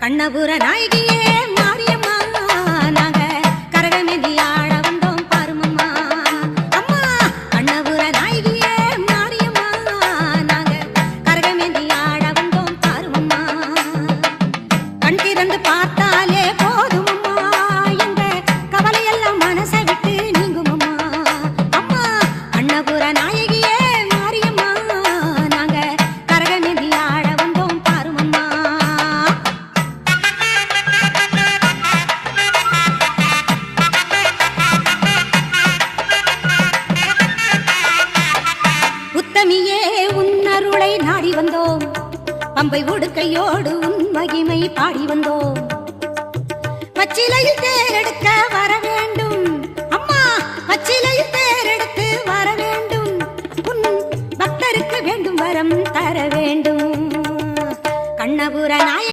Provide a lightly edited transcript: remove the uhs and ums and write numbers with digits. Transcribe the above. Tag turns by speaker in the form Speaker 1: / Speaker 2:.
Speaker 1: கண்ணபுர நாயகியே மாரியம்மா நாங்க கரகமேந்தி ஆட வந்தோம் பாருமம்மா அம்மா கண்ணபுர நாயகியே மாரியம்மா நாங்க கரகமேந்தி ஆட வந்தோம் பாருமம்மா கண் திறந்து பார்த்தாலே போதுமம்மா எங்க கவலையெல்லாம் மனசை விட்டு நீங்குமம்மா அம்மா கண்ணபுர நாயகியே மாரியம்மா நாங்க கரகமேந்தி ஆட வந்தோம் பாருமம்மா உத்தமியே உன்னருளை நாடி வந்தோம் பம்பை உடுக்கையோடு உன் மகிமை பாடி வந்தோம் பச்சிலையில்